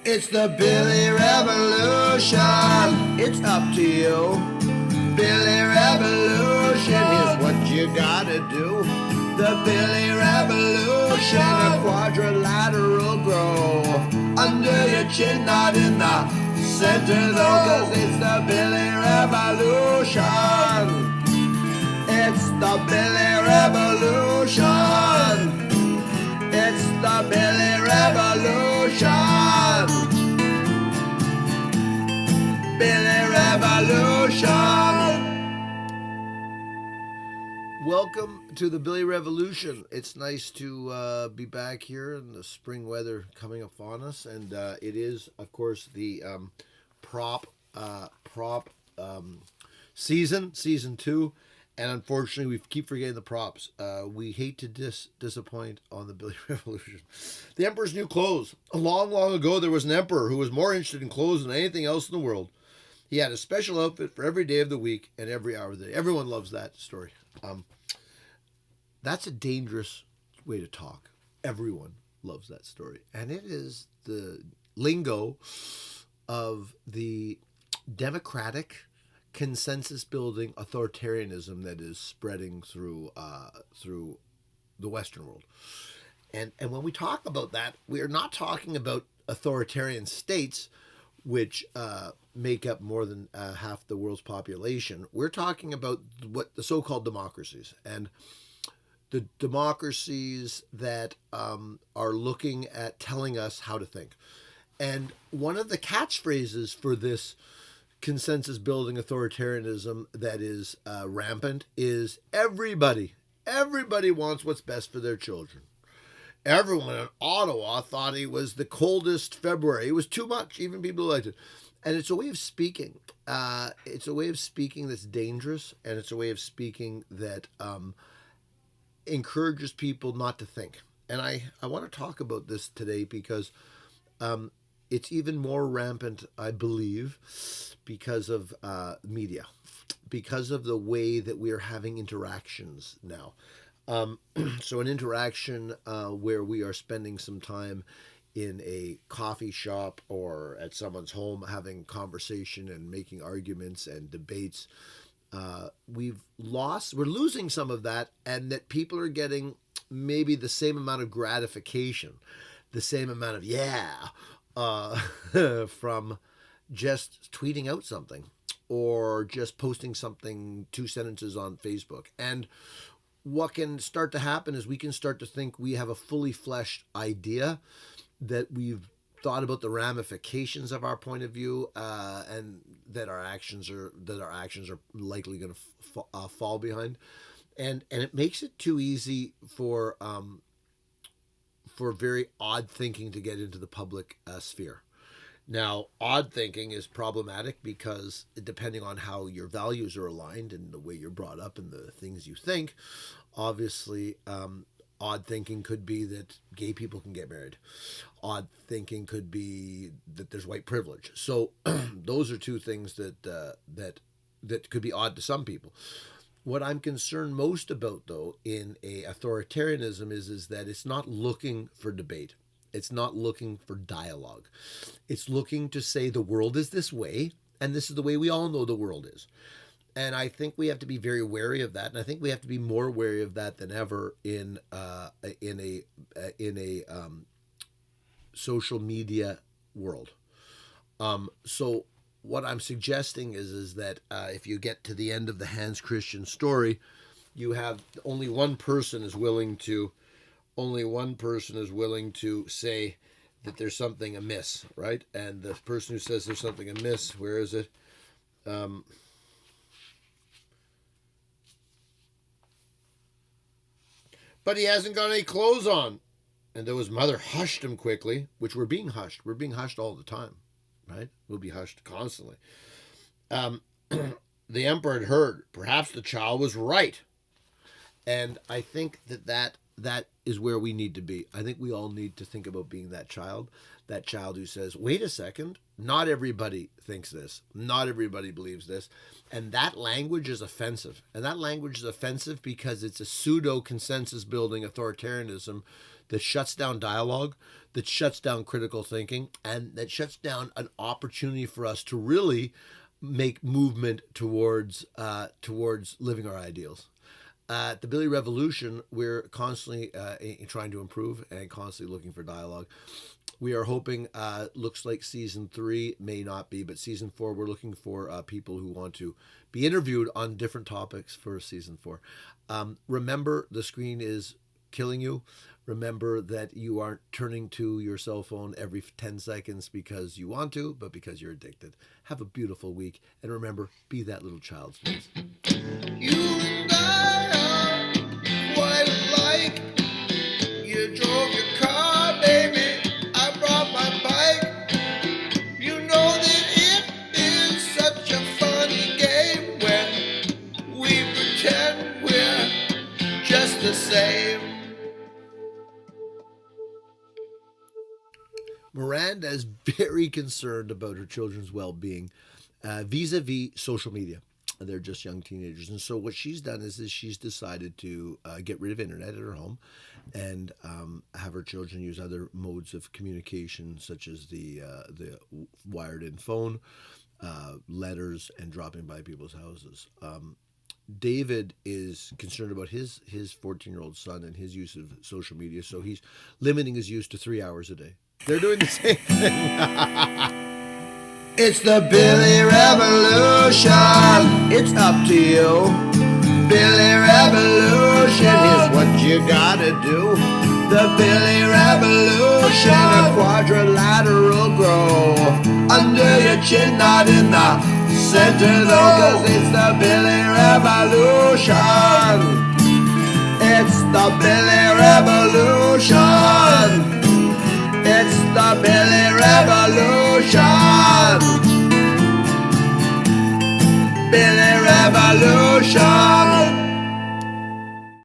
It's the Billy Revolution. It's up to you. Billy Revolution. Here's what you gotta do. The Billy Revolution. A quadrilateral grow under your chin, not in the center though, 'cause it's the Billy Revolution. It's the Billy Revolution. It's the Billy Revolution. Billy Revolution. Welcome to the Billy Revolution. It's nice to be back here in the spring weather coming upon us, and it is, of course, the prop season 2. And unfortunately, we keep forgetting the props. We hate to disappoint on the Billy Revolution. The Emperor's New Clothes. Long, long ago, there was an emperor who was more interested in clothes than anything else in the world. He had a special outfit for every day of the week and every hour of the day. Everyone loves that story. That's a dangerous way to talk. Everyone loves that story. And it is the lingo of the democratic consensus-building authoritarianism that is spreading through the Western world. And when we talk about that, we are not talking about authoritarian states, which make up more than half the world's population. We're talking about what the so-called democracies, and the democracies that are looking at telling us how to think. And one of the catchphrases for this consensus building authoritarianism that is rampant is everybody wants what's best for their children. Everyone in Ottawa thought it was the coldest February. It was too much. Even people liked it. And it's a way of speaking. It's a way of speaking that's dangerous, and it's a way of speaking that encourages people not to think. And I want to talk about this today because it's even more rampant, I believe, because of media, because of the way that we are having interactions now. So an interaction where we are spending some time in a coffee shop or at someone's home having conversation and making arguments and debates, we're losing some of that, and that people are getting maybe the same amount of gratification, the same amount of from just tweeting out something or just posting something, 2 sentences on Facebook. And what can start to happen is we can start to think we have a fully fleshed idea, that we've thought about the ramifications of our point of view, and that our actions are likely going to fall behind, and it makes it too easy for very odd thinking to get into the public sphere. Now, odd thinking is problematic because depending on how your values are aligned and the way you're brought up and the things you think, obviously, odd thinking could be that gay people can get married. Odd thinking could be that there's white privilege. So those are two things that could be odd to some people. What I'm concerned most about, though, in a authoritarianism is that it's not looking for debate. It's not looking for dialogue. It's looking to say the world is this way, and this is the way we all know the world is. And I think we have to be very wary of that, and I think we have to be more wary of that than ever in a social media world. So what I'm suggesting is that if you get to the end of the Hans Christian story, you have only one person is willing to say that there's something amiss, right? And the person who says there's something amiss, where is it? But he hasn't got any clothes on. And though his mother hushed him quickly, which we're being hushed all the time, right? We'll be hushed constantly. The emperor had heard. Perhaps the child was right. And I think that is where we need to be. I think we all need to think about being that child who says, wait a second, not everybody thinks this. Not everybody believes this. And that language is offensive. And that language is offensive because it's a pseudo consensus building authoritarianism that shuts down dialogue, that shuts down critical thinking, and that shuts down an opportunity for us to really make movement towards living our ideals. At the Billy Revolution, we're constantly trying to improve and constantly looking for dialogue. We are hoping, looks like season 3 may not be, but season 4, we're looking for people who want to be interviewed on different topics for season 4. Remember, the screen is killing you. Remember that you aren't turning to your cell phone every 10 seconds because you want to, but because you're addicted. Have a beautiful week. And remember, be that little child, please. You and I are quite alike. You drove your car, baby. I brought my bike. You know that it is such a funny game when we pretend we're just the same. Miranda is very concerned about her children's well-being vis-a-vis social media. They're just young teenagers. And so what she's done is she's decided to get rid of internet at her home and have her children use other modes of communication, such as the wired-in phone, letters, and dropping by people's houses. David is concerned about his 14-year-old son and his use of social media, so he's limiting his use to 3 hours a day. They're doing the same thing. It's the Billy Revolution. It's up to you. Billy Revolution. Here's what you gotta do. The Billy Revolution. A quadrilateral grow under your chin, not in the center though, 'cause it's the Billy Revolution. It's the Billy Revolution. It's the Billy Revolution. Billy Revolution.